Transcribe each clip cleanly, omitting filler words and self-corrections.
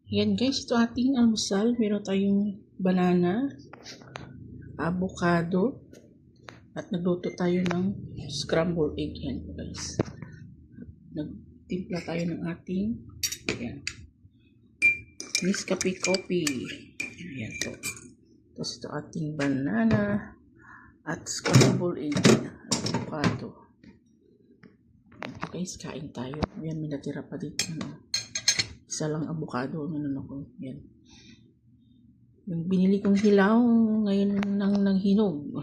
Yan guys, ito ating almusal. Meron tayong banana, avocado, at nagluto tayo ng scrambled egg. Yan guys. Nagtimpla tayo ng ating yan, Nescafe coffee. Yan po. Tapos ito ating banana at scrambled egg at avocado. Guys, kain tayo. Yan, may natira pa dito. Isa lang avocado. Yan. Yung binili kong hilaw, ngayon nang nanghinog.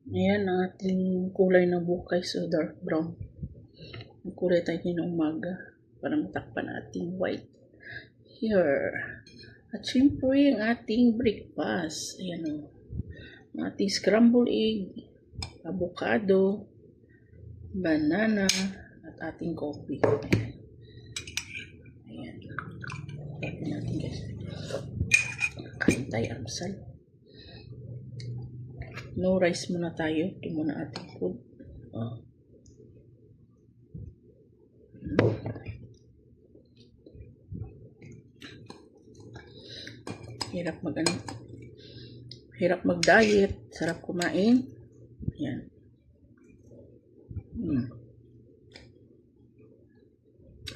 Ayan ang ating kulay ng buhok, so dark brown. Ang kulay tayo ng umaga para matakpan ating white here. At syempre, ang ating breakfast. Ayan o. Ang ating scrambled egg, avocado, banana, at ating coffee. Ayan. Ayan natin guys. Kain tayo almusal. No rice muna tayo. Ito muna ating food. Oh. Hirap mag-diet. Sarap kumain. Yan.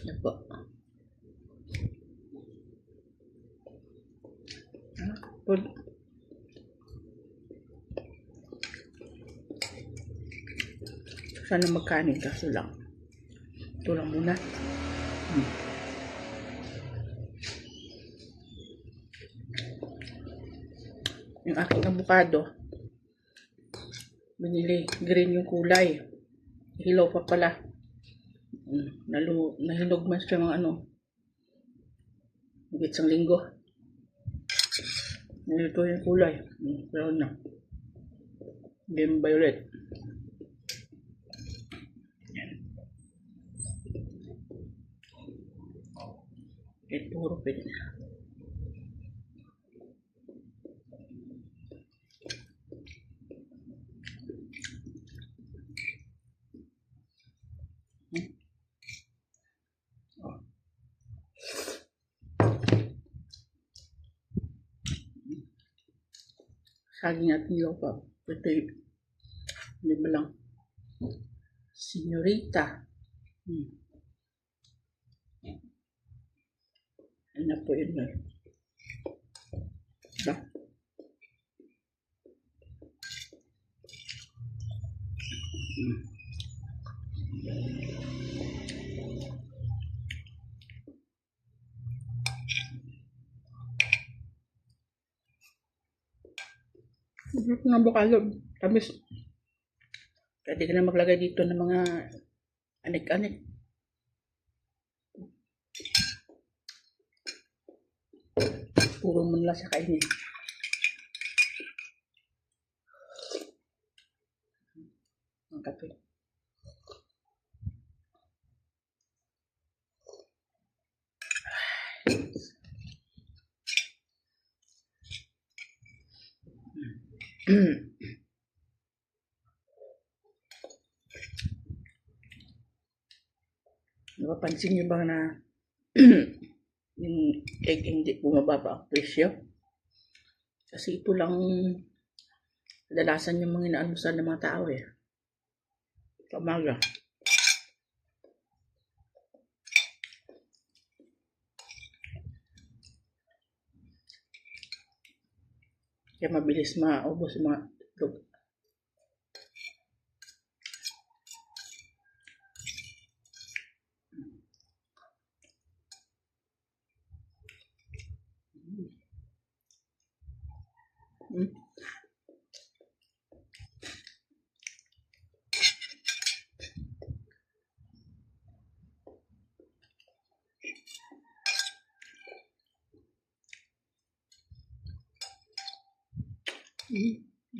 Yan po. Food. Sana magkanin kaso lang. Ito lang muna. Yung aking avocado, binili, green yung kulay. Hilaw pa pala. Nahinog man siya mga higit isang linggo. Ito yung kulay. Brown na. Game violet. Ito puro pwede na. Saging at nilaw pa. Ito hindi ba lang? Senyorita. Ano po yun na? Diba? Masarap ng avocado. Tamis. Pwede ka na maglagay dito ng mga anik-anik. Puro manla sa kainin. Ang kape. Napapansin niyo ba na yung egg hindi bumababa ang presyo? Kasi ito lang kadalasan yung mga inaalmusal ng mga tao eh. Sa umaga. Kaya mabilis maubos yung mga itlog.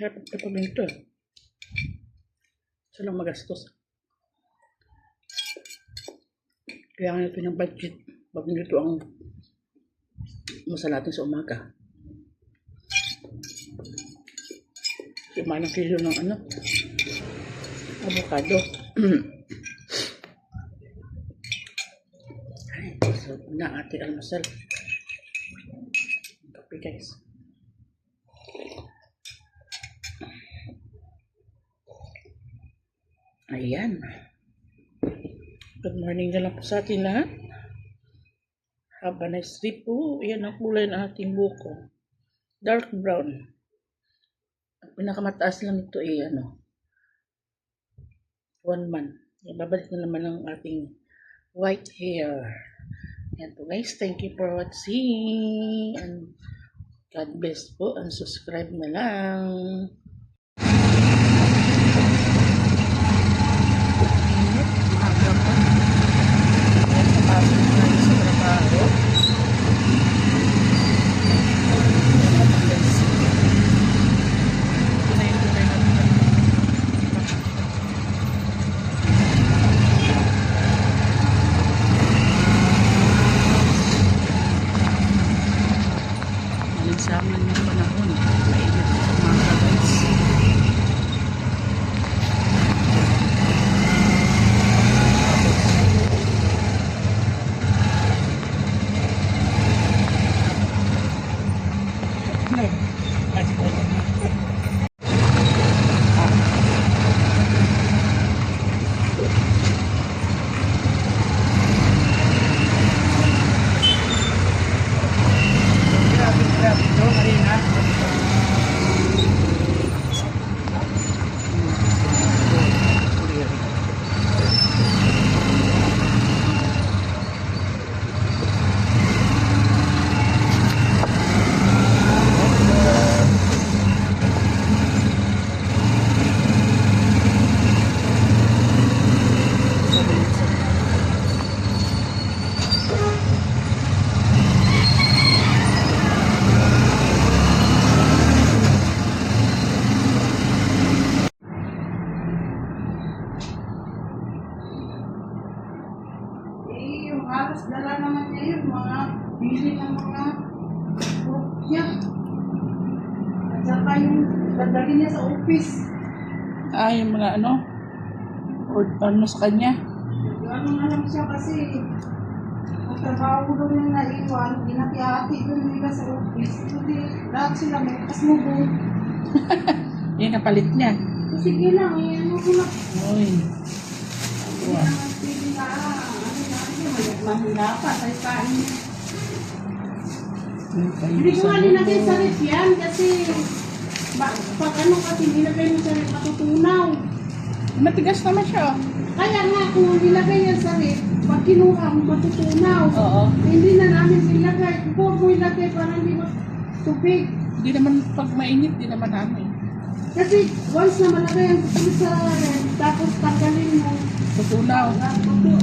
Dapat kapag ganito. Isa lang magastos. Kaya nga ito ng budget. Pag nito ang masal natin sa umaga. 5 kilo ng avocado. Ay, so na ating almusal. guys. Ayan. Good morning na lang po sa atin lahat. Have a nice sleep po. Ayan ang kulay ng ating buko. Dark brown. Ang pinakamataas lang ito ay 1 month. Ayan, babalik na naman ang ating white hair. Ayan po guys. Thank you for watching. And God bless po. And subscribe na lang. Nagsaman ng panahon. Mainit ito mga guys. Halos dala naman niya yun, mga bili ng mga niya. At saka yung dadali niya sa office. Yung mga or ano sa kanya. Ano nga lang siya kasi ang trabaho doon yung naiwan, ginati-ati doon nila sa office. Hindi, lahat sila may kasmubo. Yan napalit niya. Sige lang, ano ko lang. Uy. Hindi naman pili na, mahirapan tayo kain. Hindi ko nga nilagay sa ref yan kasi pag ano kasi nilagay mo sa ref matutunaw. Matigas naman siya. Kaya nga kung nilagay yan sa ref, pag kinuha mo matutunaw. Oo. Hindi na namin nilagay. Huwag mo ilagay para hindi tubig. Hindi naman pag mainit, di naman namin. Kasi once na malagay ang tubig sa ref, tapos tanggalin mo. Tutunaw.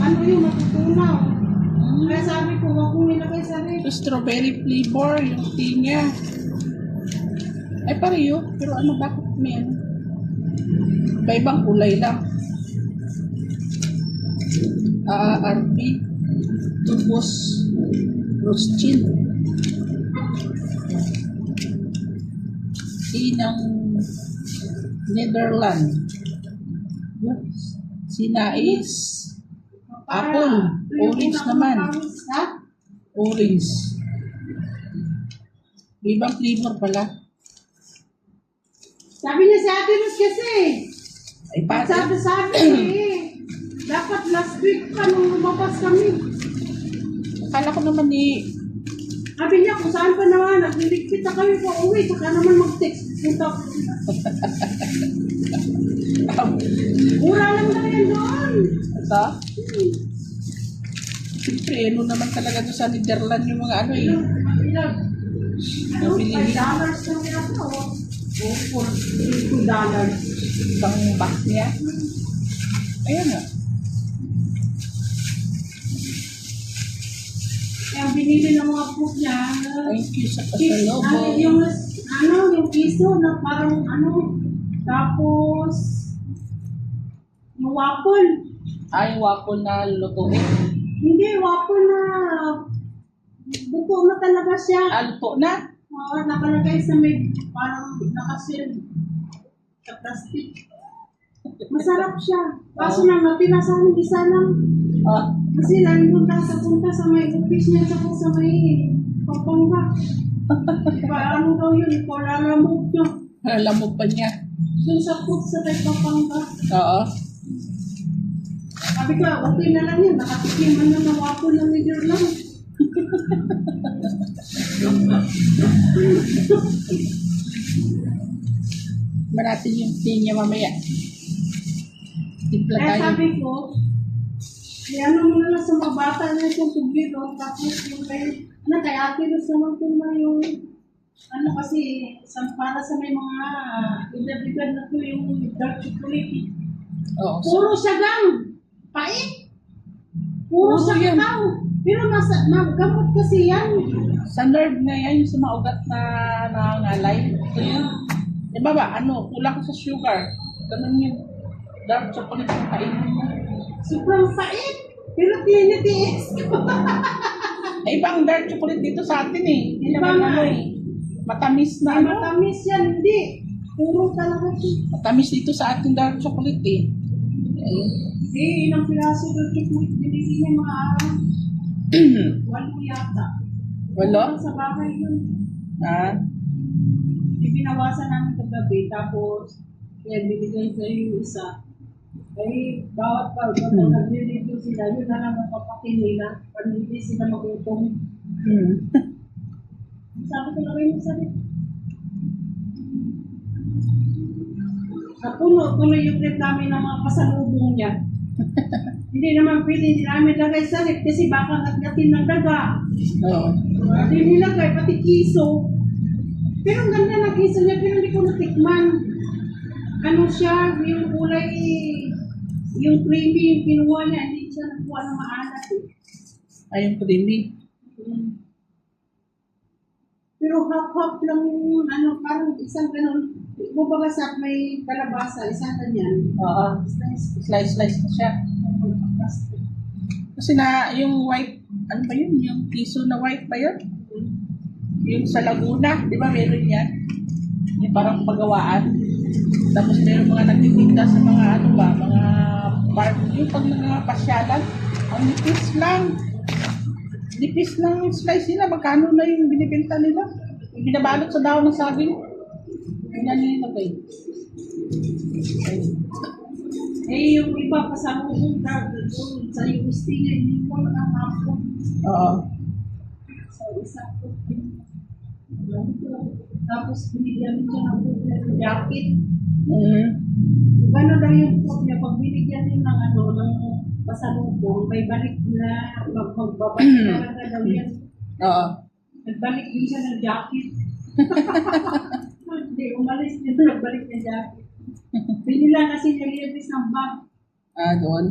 Ano yung matutunaw? Kaya sabi ko, huwag mong nilagay sa ref. So, strawberry flavor, yung tea niya. Ay, pareho. Pero bakit may iba-ibang kulay lang. RP. Tubos. Roastin. Tea ng Netherlands. Sinais. Apple. Orange naman. Ha? Orange. Ibang flavor pala. Sabi niya si Ate Rose kasi. Ay, pati. Sabi dapat last week pa nung lumabas kami. Akala ko naman Sabi niya kung saan pa naman, nagliligpit na kami pa uwi, saka naman mag-text. Mura lang na yan doon. ito. Siyempre, naman talaga doon sa Netherlands yung mga $5 lang yata o $2. Ibang box niya. Ayan nga. Kaya binili ng mga food niya. Thank you sa pasalubong. Yung piso na parang tapos yung waffle. Ay, waffle na lutuin. Hindi, waffle na buto na talaga siya. Luto na. Nakalagay sa may parang nakasil sa plastic. Masarap siya. Kaso lang natira sa amin isa lang. Kasi lalo punta sa may office niya sa may Pampanga. Paano daw yun? Ikaw lalamog nyo. Alam mo pa niya. Yung sa food sa tayo Pampanga. Oo. Sabi ko, okay na lang yun. Nakatikiman na ng wapo ng leader lang. Marating yung tea niya mamaya. Timpla Kaya tayo. sabi ko, ano mo na lang sa mga bata na itong tubito. Tapos yung kay ate Luz naman kung na yung ano kasi para sa may mga edad-edad na to yung dark chocolate. Oo. Puro sagang. Pait. Puro Puro yan. sagang. Pero gamot kasi yan. Sa nerve na yan, yung sa mga ugat na nangangalay. Ito yun. Di ba ba, kulang sa sugar. Ganun yung dark chocolate yung kainin mo. Sobrang pait. Pero tinitiis ko. Ay, iba ang dark chocolate dito sa atin eh. Hindi Iba naman nga eh. Matamis na Ay, matamis yan. Hindi. Puro talaga ito. Matamis dito sa ating dark chocolate eh. Ayun. Ilang piraso ng chocolate binili niya mga araw. Walo yata. Walo? Sa bahay yun. Ah, Ibinawasan namin kagabi. Tapos, kaya binigay sa iyo isa. Ay, bawat kapag naglilito sila, yun na lang ang papakin nila. Pag hindi sila magutom. Sabi ko lang yung sabi. Sa puno, tuloy yung trip namin ng mga pasalubong niya. Hindi naman pwede namin lagay sa rip kasi baka nagdating ng daga. oo. Hindi nilagay, pati kiso. Pero ang ganda ng kiso niya, pero hindi ko natikman. Ano siya, yung kulay, yung creamy, yung kinuha niya, hindi siya nakuha ng maalat eh. Ay, yung creamy. Pero half-half lang yung ano, parang isang ganun. Bubaga sa may kalabasa, isang ganyan. Oo. Slice-slice na siya. Kasi na, yung white, ano ba yun? Yung piso na white ba yun? Yung sa Laguna, di ba meron yan? Yung parang pagawaan. Tapos meron mga nagtitinda sa mga ano ba, mga barbecue pag mga pasyalan. Ang nipis lang. Nipis lang yung slice nila. Magkano na yung binibenta nila? Yung binabalot sa daon ng saging. Ganyan nilagay. Eh, yung iba kasama kong card doon sa UST niya, hindi ko nakakapon. Oo. Sa isa ko. Tapos binigyan siya ng jacket. Gano'n daw yung coat niya, pag binigyan niya ng ano, ng pasalubong, may balik na, magbabalik talaga daw yan. Oo. Nagbalik din siya ng jacket. Hindi, umalis din nagbalik ng jacket. Binila kasi niya linis ng bag. Ah, doon.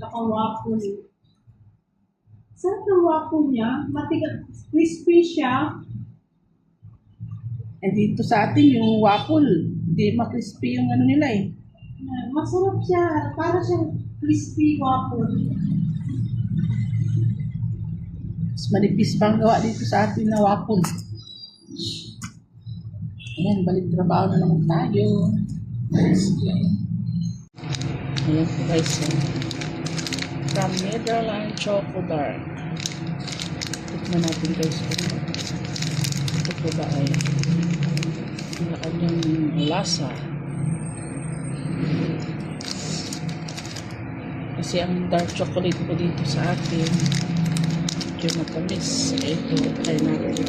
Saka waffle. Sarap ng waffle niya. Matigas, crispy siya. And dito sa atin, yung waffle, hindi makrispy yung ano nila eh. Masarap siya. Para siyang crispy waffle. Mas manipis pa ang gawa dito sa atin na waffle. Ayan, balik trabaho na naman tayo. Ayan po guys. From Netherlands Choco Dark. Tikman natin guys. Ito po ba ay ang kanyang lasa. Kasi ang dark chocolate po dito sa atin medyo matamis. Ito, try natin.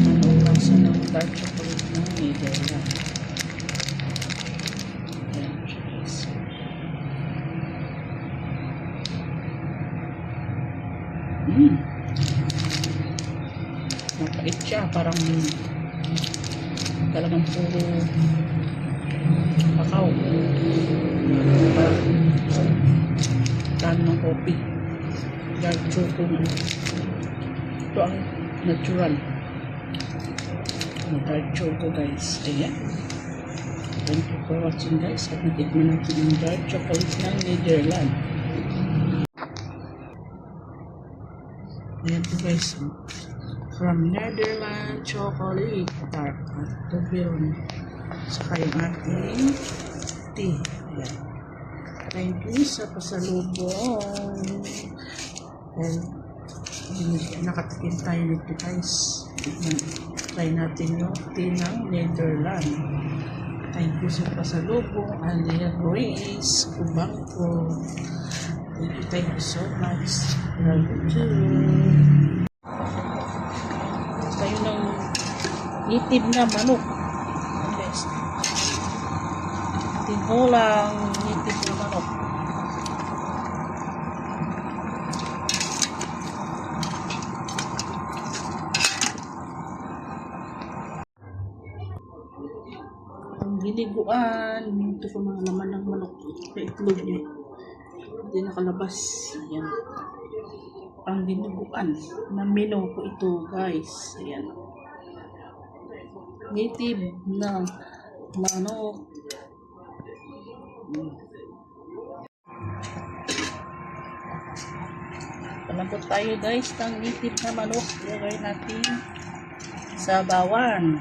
Ano ang lasa ng dark chocolate ng Netherlands. Ayan siya guys. Mapait siya. Parang talagang puro kakao. Parang ng coffee. Dark chocolate. Ito ang natural. Dark chocolate guys. Ayan. Thank you for watching guys. At natikman natin yung dark chocolate ng Netherlands. Ayan po guys. From Netherlands chocolate dark. At ito yun. Saka yung ating tea. Ayan. Thank you sa pasalubong. And nakatikim tayo nito guys. Try natin yung tea ng Netherlands. Thank you sa pasalubong. Alia Grace Kubangko. Thank you so much. Love you too. Tayo ng native na manok. Ang best. Tinolang native na manok. Ang giniguan. Ito pa mga laman ng manok. Sa itlog niya. Hindi nakalabas. Ayan. Ang giniguan na menu ko ito guys. Ayan. Native na manok. Palambot tayo guys ng native na manok. Ilagay natin sa bawan.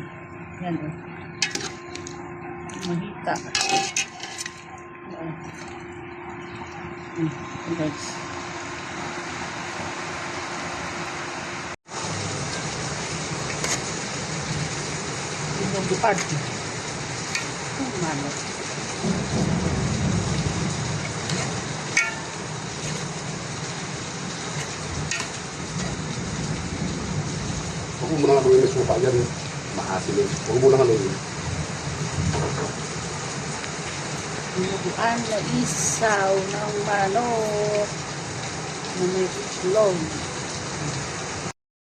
Yan o. Mahita. Yan guys. Binubuan. Ang manok. Huwag mo lang haluin yung suka yan. Maasin yun. Huwag mo lang haluin. Binubuan na isaw ng manok na may itlog.